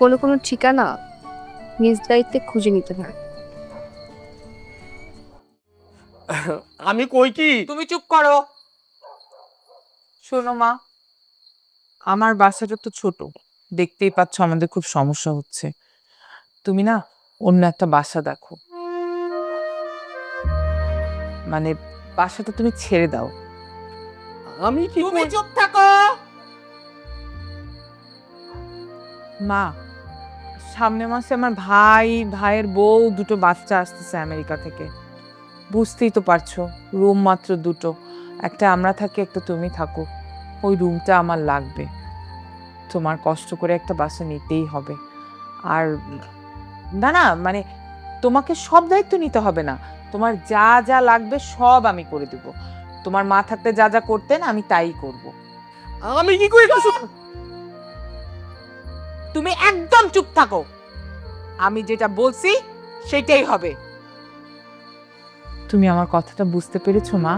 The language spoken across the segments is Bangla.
কোনো কোনো ঠিকানা নিজ দায়িত্বে খুঁজে নিতে হয়। আমি কই কি? তুমি চুপ করো। শোনো মা, আমার বাসাটা তো ছোট, দেখতেই পাচ্ছ আমাদের খুব সমস্যা হচ্ছে। তুমি না অন্য একটা বাসা দেখো, মানে বাসাটা তুমি ছেড়ে দাও। আমি কি তুমি কই? চুপ থাকো। মা, সামনের মাসে আমার ভাইয়ের বউ দুটো বাচ্চা আসতেছে আমেরিকা থেকে। বুঝতেই তো পারছো, রুম মাত্র দুটো, একটা আমরা থাকি, একটা তুমি থাকো। ওই রুমটা আমার লাগবে। তোমার কষ্ট করে একটা বাসা নিতেই হবে। আর না না, মানে তোমাকে সব দায়িত্ব নিতে হবে না। তোমার যা যা লাগবে সব আমি করে দেব। তোমার মা থাকতে যা যা করতেন আমি তাই করব। আমি কি কই? তুমি একদম চুপ থাকো। আমি যেটা বলছি সেটাই হবে। তুমি আমার কথাটা বুঝতে পেরেছো মা?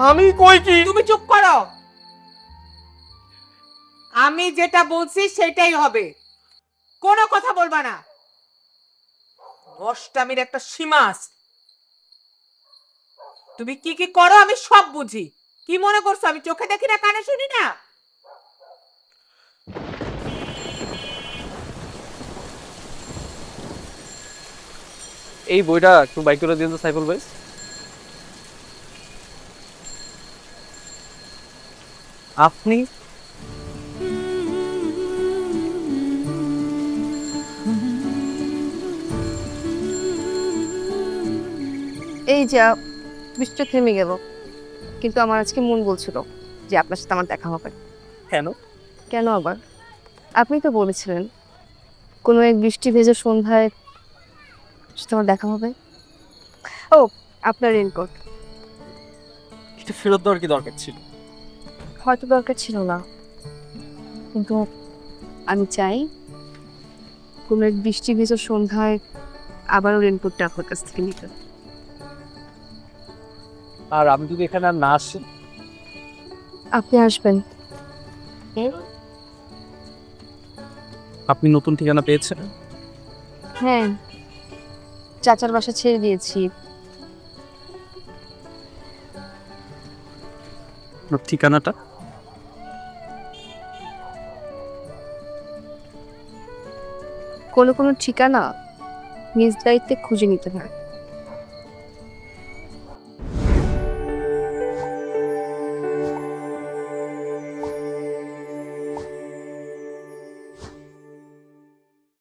আমি কই কি? তুমি চুপ করো। আমি যেটা বলছি সেটাই হবে, কোনো কথা বলবা না। নষ্টামির একটা সীমা আছে। তুমি কি কি করো আমি সব বুঝি। কি মনে করছো আমি চোখে দেখি না, কানে শুনি না? এই বইটা একটু বাইক করে দিন তো সাইফুল ভাই। আপনি এই যে বৃষ্টিটা থেমে গেল, কিন্তু আমার আজকে মন বলছিল যে আপনার সাথে আমার দেখা হবে। কেন? কেন আবার? আপনি তো বলেছিলেন কোনো এক বৃষ্টি ভেজা সন্ধ্যায় সাথে আমার দেখা হবে। ও, আপনার রেনকোট এটা ফেরত দেওয়ার কি দরকার ছিল? হয়তো দরকার ছিল না, কিন্তু আমি চাই কোনো এক বৃষ্টি ভেজা সন্ধ্যায় আবারও রেনকোটটা আপনার কাছ থেকে নিতে। আর আমি যদি এখানে আর না আসি? আপনি আসবেন। আপনি নতুন ঠিকানা পেয়েছেন? হ্যাঁ, চাচার বাসা ছেড়ে দিয়েছি। আপনার ঠিকানাটা? কোনো কোনো ঠিকানা নিজ দায়িত্বে খুঁজে নিতে হয়।